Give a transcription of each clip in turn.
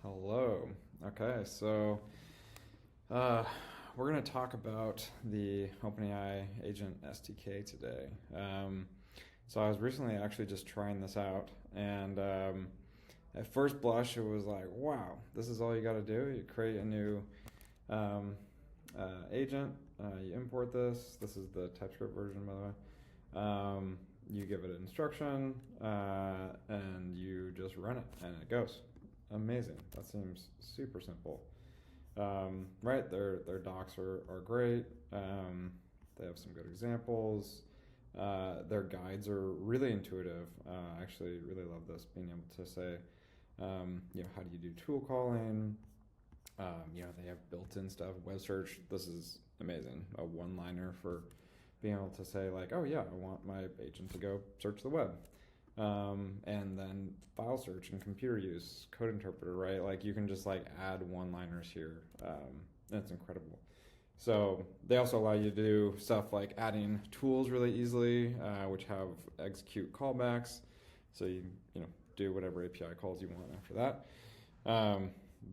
Hello. Okay, so uh, we're going to talk about the OpenAI agent SDK today. So I was recently actually just trying this out, and at first blush, it was like, wow, this is all you got to do. You create a new um, agent, you import this. This is the TypeScript version, by the way. You give it an instruction, and you just run it, and it goes. Amazing. That seems super simple. Right, their docs are great. They have some good examples. Their guides are really intuitive. I actually really love this, being able to say, how do you do tool calling? They have built-in stuff, web search. This is amazing. A one-liner for being able to say like, oh yeah, I want my agent to go search the web. And then file search and computer use, code interpreter, right? Like you can just like add one-liners here. And it's incredible. So they also allow you to do stuff like adding tools really easily, which have execute callbacks. So you do whatever API calls you want after that.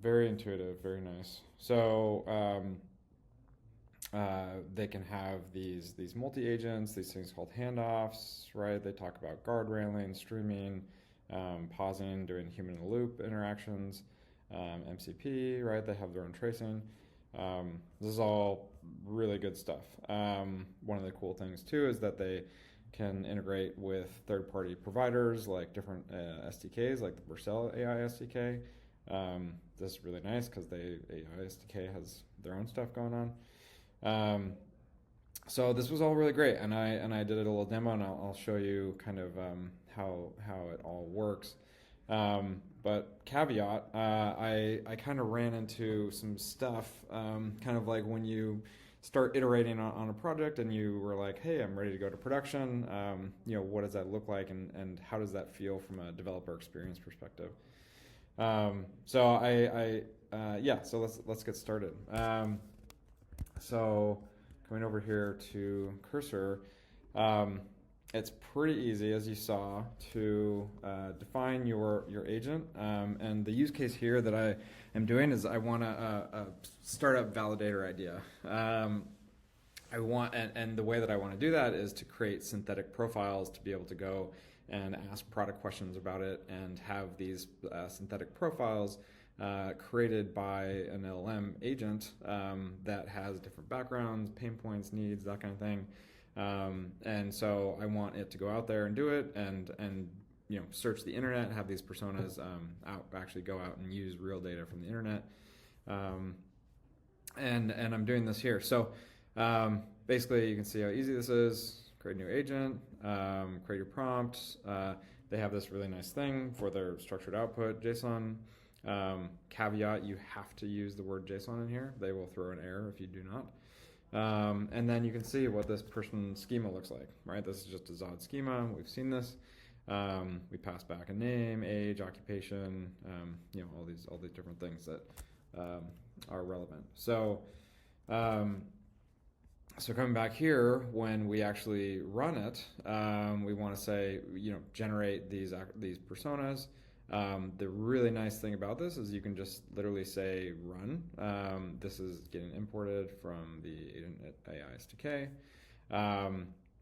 Very intuitive, very nice. So they can have these multi-agents, these things called handoffs, right? They talk about guardrailing, streaming, pausing, doing human-in-the-loop interactions, MCP, right? They have their own tracing. This is all really good stuff. One of the cool things too is that they can integrate with third-party providers like different SDKs, like the Vercel AI SDK. This is really nice because the AI SDK has their own stuff going on. So this was all really great, and I did a little demo, and I'll show you kind of how it all works. But caveat, I kind of ran into some stuff, kind of like when you start iterating on a project and you were like, hey, I'm ready to go to production. What does that look like, and how does that feel from a developer experience perspective? So let's get started. So coming over here to cursor, it's pretty easy, as you saw, to define your agent. And the use case here that I am doing is I want a startup validator idea. And the way that I want to do that is to create synthetic profiles to be able to go and ask product questions about it and have these synthetic profiles created by an LLM agent that has different backgrounds, pain points, needs, that kind of thing. And so I want it to go out there and do it and search the internet, have these personas actually go out and use real data from the internet. And I'm doing this here. So basically you can see how easy this is. Create a new agent, create your prompt. They have this really nice thing for their structured output, JSON. Caveat, you have to use the word JSON in here. They will throw an error if you do not. And then you can see what this person schema looks like, right? This is just a Zod schema. We've seen this. We pass back a name, age, occupation, all these different things that are relevant. So coming back here, when we actually run it, we want to say, generate these personas. The really nice thing about this is you can just literally say run. This is getting imported from the Agent AI SDK.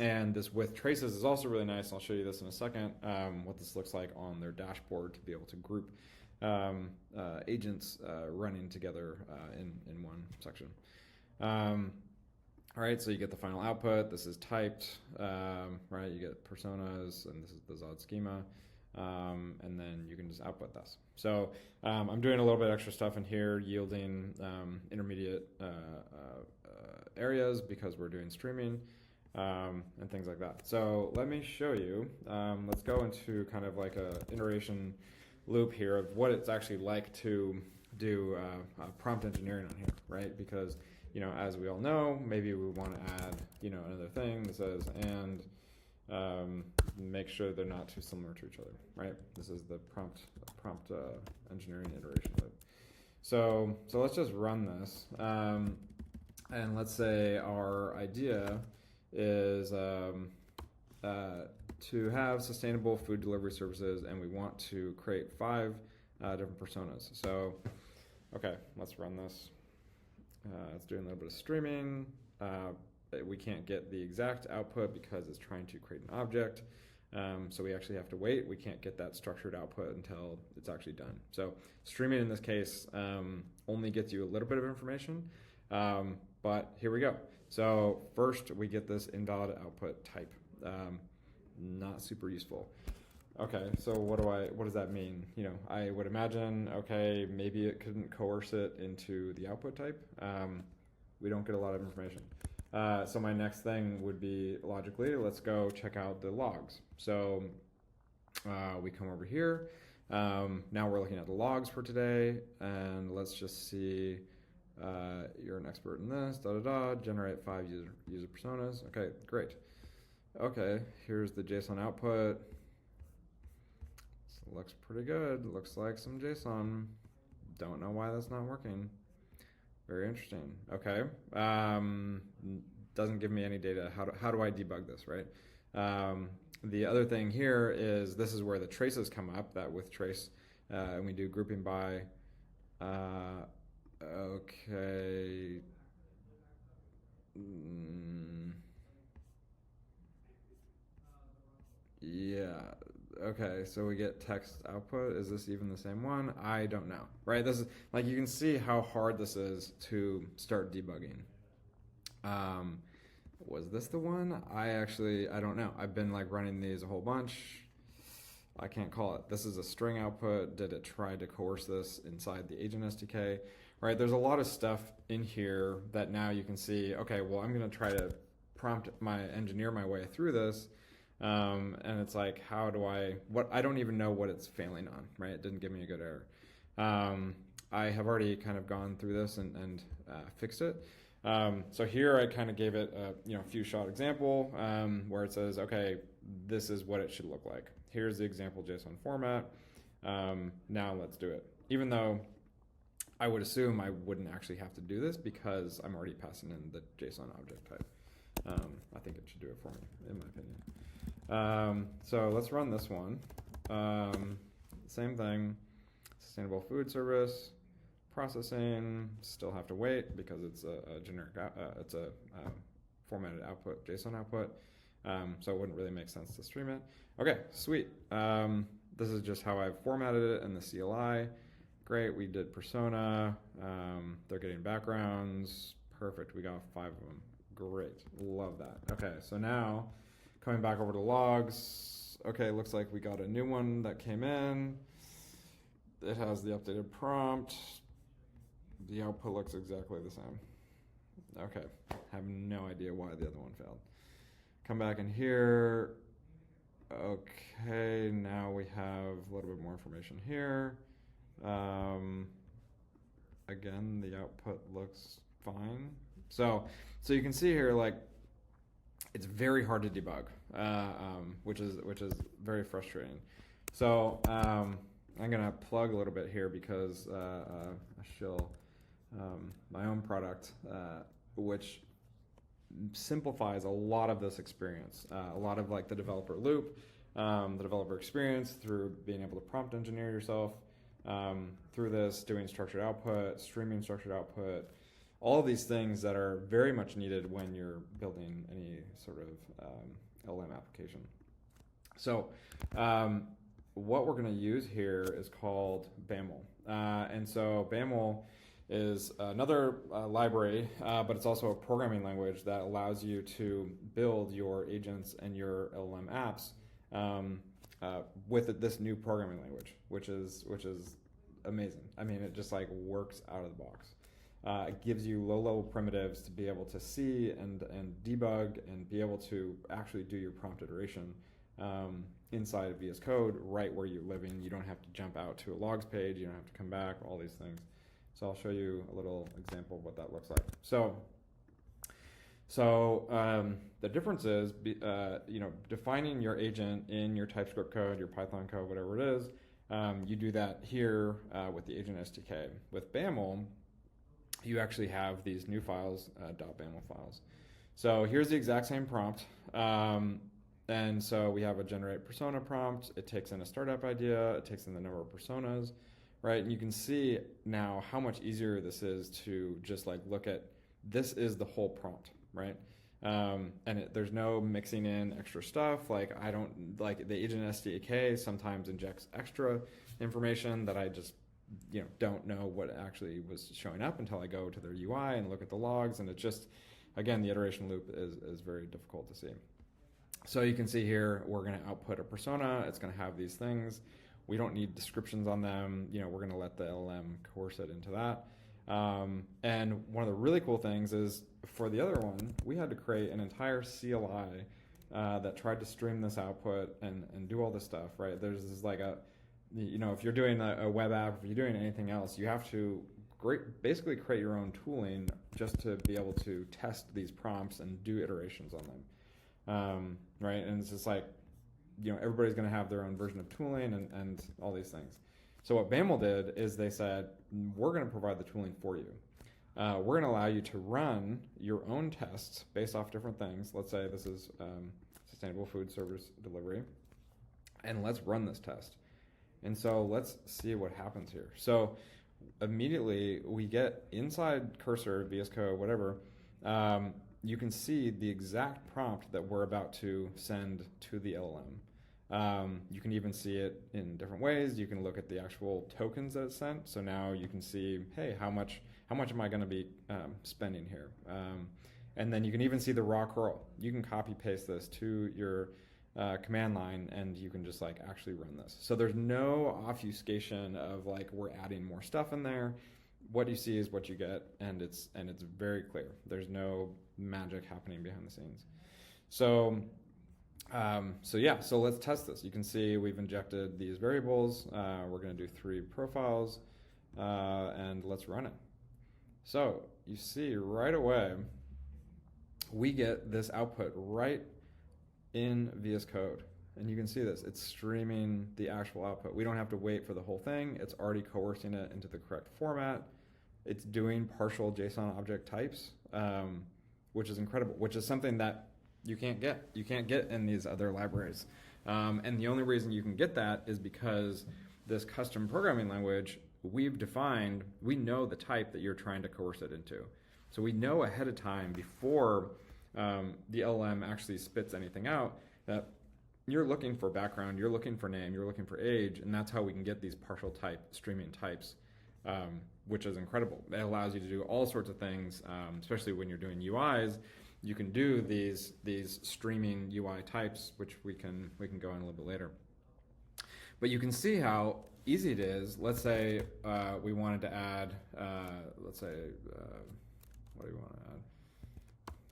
And this with traces is also really nice. I'll show you this in a second, what this looks like on their dashboard to be able to group agents running together in one section. All right, so you get the final output. This is typed, right? You get personas, and this is the Zod schema. And then you can just output this. So I'm doing a little bit extra stuff in here, yielding intermediate areas because we're doing streaming and things like that. So let me show you. Let's go into kind of like a iteration loop here of what it's actually like to do prompt engineering on here, right? Because as we all know, maybe we want to add another thing that says and make sure they're not too similar to each other, right? This is the prompt engineering iteration loop. So let's just run this, and let's say our idea is to have sustainable food delivery services, and we want to create 5 different personas. So, okay, let's run this. It's doing a little bit of streaming. We can't get the exact output because it's trying to create an object. So we actually have to wait. We can't get that structured output until it's actually done. So streaming in this case only gets you a little bit of information, but here we go. So first we get this invalid output type. Not super useful. Okay, so what does that mean? I would imagine, okay, maybe it couldn't coerce it into the output type. We don't get a lot of information. So my next thing would be, logically, let's go check out the logs. So we come over here. Now we're looking at the logs for today, and let's just see, you're an expert in this, generate 5 user personas. Okay, great. Okay, here's the JSON output. This looks pretty good. Looks like some JSON. Don't know why that's not working. Very interesting. Okay. Doesn't give me any data. How do I debug this, right? The other thing here is this is where the traces come up, that with trace, and we do grouping by. Okay. Yeah. Okay, so we get text output. Is this even the same one? I don't know. Right? This is like, you can see how hard this is to start debugging. Was this the one? I don't know. I've been like running these a whole bunch. I can't call it. This is a string output. Did it try to coerce this inside the agent SDK? Right? There's a lot of stuff in here that now you can see, okay, well, I'm going to try to engineer my way through this. And it's like, I don't even know what it's failing on, right? It didn't give me a good error. I have already kind of gone through this and fixed it. So here I kind of gave it a few shot example where it says, okay, this is what it should look like. Here's the example JSON format. Now let's do it. Even though I would assume I wouldn't actually have to do this because I'm already passing in the JSON object type. I think it should do it for me, in my opinion. So let's run this one. Same thing, sustainable food service, processing, still have to wait because it's a generic, it's a formatted output, JSON output. So it wouldn't really make sense to stream it. Okay, sweet. This is just how I've formatted it in the CLI. Great, we did persona. They're getting backgrounds. Perfect, we got 5 of them. Great, love that. Okay, so now coming back over to logs. Okay, looks like we got a new one that came in. It has the updated prompt. The output looks exactly the same. Okay, have no idea why the other one failed. Come back in here. Okay, now we have a little bit more information here. Again, the output looks fine. So you can see here, like, it's very hard to debug, which is very frustrating. So I'm gonna plug a little bit here because I shill my own product, which simplifies a lot of this experience, a lot of like the developer loop, the developer experience through being able to prompt engineer yourself, through this, doing structured output, streaming structured output, all of these things that are very much needed when you're building any sort of LM application. So what we're going to use here is called BAML. And so BAML is another library, but it's also a programming language that allows you to build your agents and your LLM apps with this new programming language, which is amazing. I mean, it just like works out of the box. It gives you low-level primitives to be able to see and debug and be able to actually do your prompt iteration inside of VS Code right where you're living. You don't have to jump out to a logs page. You don't have to come back, all these things. So I'll show you a little example of what that looks like. So the difference is, defining your agent in your TypeScript code, your Python code, whatever it is. You do that here with the agent SDK. With BAML, you actually have these new files, .baml files. So here's the exact same prompt. And so we have a generate persona prompt. It takes in a startup idea. It takes in the number of personas. right? And you can see now how much easier this is to just like look at, this is the whole prompt, right? And there's no mixing in extra stuff. Like I don't, like the agent SDK sometimes injects extra information that I just, don't know what actually was showing up until I go to their UI and look at the logs. And it just, again, the iteration loop is very difficult to see. So you can see here, we're going to output a persona. It's going to have these things. We don't need descriptions on them. We're going to let the LLM coerce it into that. And one of the really cool things is for the other one, we had to create an entire CLI that tried to stream this output and do all this stuff, right? There's this like if you're doing a web app, if you're doing anything else, you have to basically create your own tooling just to be able to test these prompts and do iterations on them, right? And it's just like, everybody's going to have their own version of tooling and all these things. So what BAML did is they said, we're going to provide the tooling for you. We're going to allow you to run your own tests based off different things. Let's say this is sustainable food service delivery, and let's run this test. And so let's see what happens here. So immediately we get inside Cursor, VS Code, whatever, you can see the exact prompt that we're about to send to the LLM. You can even see it in different ways. You can look at the actual tokens that it's sent. So now you can see, hey, how much am I going to be spending here? And then you can even see the raw curl. You can copy paste this to your command line, and you can just like actually run this. So there's no obfuscation of like we're adding more stuff in there. What you see is what you get, and it's very clear. There's no magic happening behind the scenes. So let's test this. You can see we've injected these variables. We're going to do 3 profiles, and let's run it. So you see right away, we get this output right in VS Code. And you can see this. It's streaming the actual output. We don't have to wait for the whole thing. It's already coercing it into the correct format. It's doing partial JSON object types, which is incredible, which is something that you can't get. You can't get in these other libraries. And the only reason you can get that is because this custom programming language we've defined, we know the type that you're trying to coerce it into. So we know ahead of time before the LLM actually spits anything out that you're looking for background, you're looking for name, you're looking for age, and that's how we can get these partial type streaming types, which is incredible. It allows you to do all sorts of things, especially when you're doing UIs. You can do these streaming UI types, which we can go in a little bit later. But you can see how easy it is. Let's say we wanted to add, what do you want to add?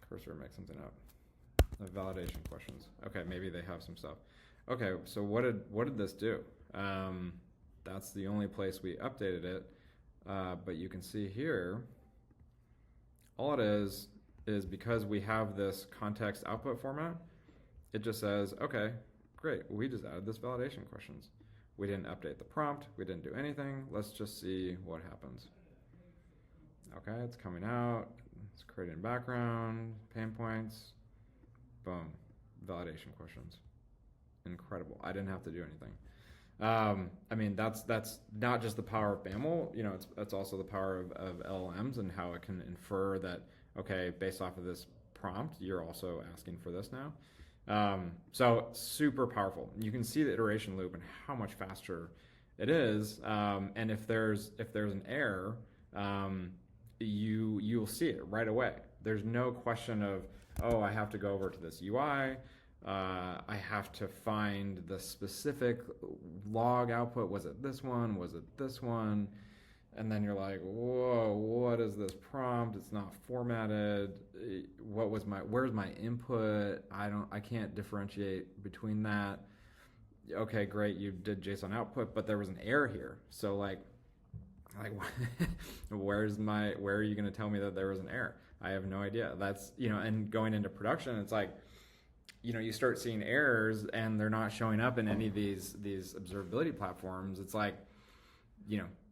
Cursor, make something up. Validation questions. Okay, maybe they have some stuff. Okay, so what did this do? That's the only place we updated it. But you can see here, all it is because we have this context output format, it just says, okay, great, we just added this validation questions. We didn't update the prompt, we didn't do anything. Let's just see what happens. Okay, it's coming out, it's creating background, pain points, boom, validation questions. Incredible. I didn't have to do anything. I mean, that's not just the power of BAML, it's also the power of LLMs and how it can infer that, okay, based off of this prompt, you're also asking for this now. So super powerful. You can see the iteration loop and how much faster it is. And if there's an error, you'll see it right away. There's no question of, oh, I have to go over to this UI. I have to find the specific log output. Was it this one? Was it this one? And then you're like, whoa, what is this prompt? It's not formatted. Where's my input? I can't differentiate between that. Okay, great, you did JSON output, but there was an error here. So like where are you going to tell me that there was an error? I have no idea. That's, and going into production, it's like, you start seeing errors and they're not showing up in any of these observability platforms. It's like,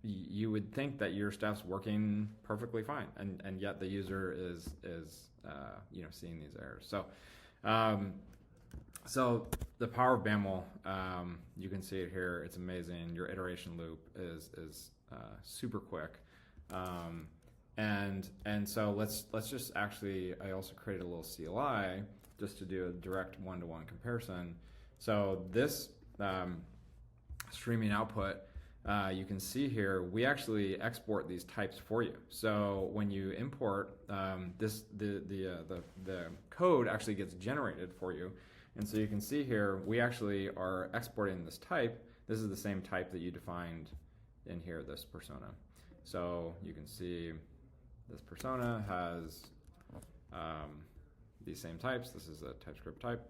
you would think that your stuff's working perfectly fine, and yet the user is seeing these errors. So the power of BAML, you can see it here. It's amazing. Your iteration loop is super quick. And so let's just actually, I also created a little CLI just to do a direct one-to-one comparison. So this streaming output, you can see here, we actually export these types for you. So when you import the code actually gets generated for you. And so you can see here, we actually are exporting this type. This is the same type that you defined in here, this persona. So you can see this persona has these same types. This is a TypeScript type,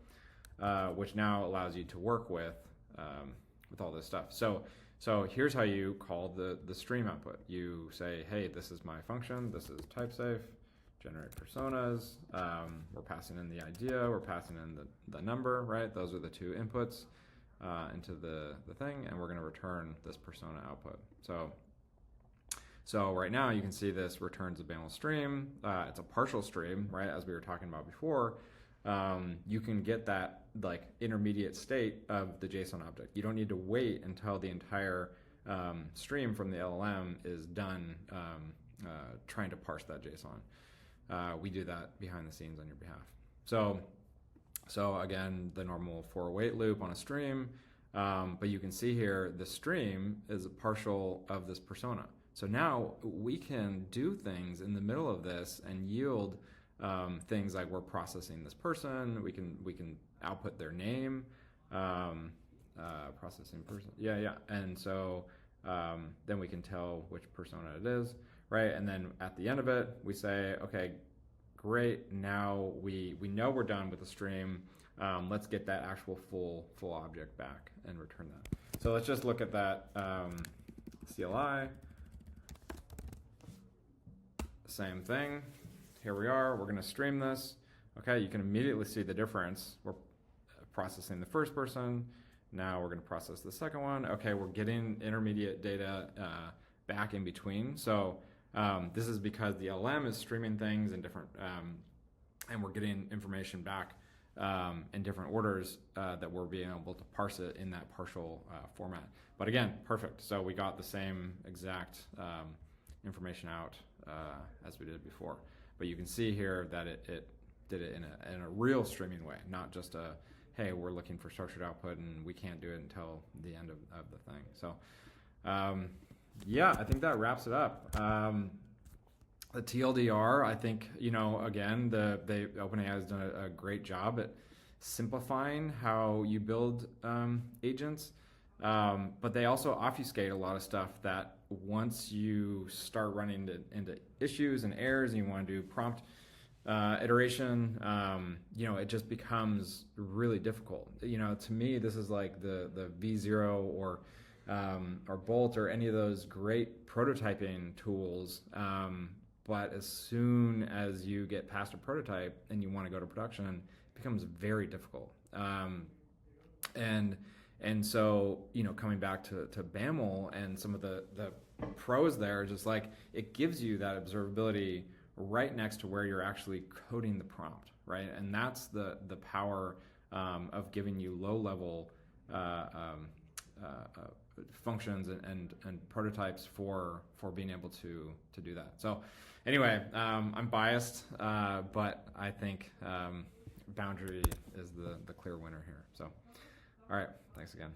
which now allows you to work with all this stuff. So here's how you call the stream output. You say, hey, this is my function. This is type safe. Generate personas. We're passing in the idea. We're passing in the number, right? Those are the two inputs into the thing, and we're going to return this persona output. So right now you can see this returns a BAML stream. It's a partial stream, right? As we were talking about before. You can get that like intermediate state of the JSON object. You don't need to wait until the entire stream from the LLM is done trying to parse that JSON. We do that behind the scenes on your behalf. So again, the normal for wait loop on a stream, but you can see here the stream is a partial of this persona. So now we can do things in the middle of this and yield things like we're processing this person. We can output their name, processing person. Yeah. And so then we can tell which persona it is. Right, and then at the end of it, we say, okay, great. Now we know we're done with the stream. Let's get that actual full object back and return that. So let's just look at that CLI. Same thing. Here we are. We're going to stream this. Okay, you can immediately see the difference. We're processing the first person. Now we're going to process the second one. Okay, we're getting intermediate data back in between. So this is because the LM is streaming things in different, and we're getting information back in different orders that we're being able to parse it in that partial format. But again, perfect. So we got the same exact information out as we did before. But you can see here that it did it in a real streaming way, not just a, hey, we're looking for structured output and we can't do it until the end of the thing. So yeah, I think that wraps it up. The TLDR, I think, again, OpenAI has done a great job at simplifying how you build agents, but they also obfuscate a lot of stuff that once you start running into issues and errors and you want to do prompt iteration, it just becomes really difficult. To me, this is like the V0 or Bolt or any of those great prototyping tools. But as soon as you get past a prototype and you want to go to production, it becomes very difficult. And so, coming back to BAML and some of the pros there, just like it gives you that observability right next to where you're actually coding the prompt, right? And that's the power of giving you low-level functions and prototypes for being able to do that. So anyway, I'm biased, but I think Boundary is the clear winner here. So all right, thanks again.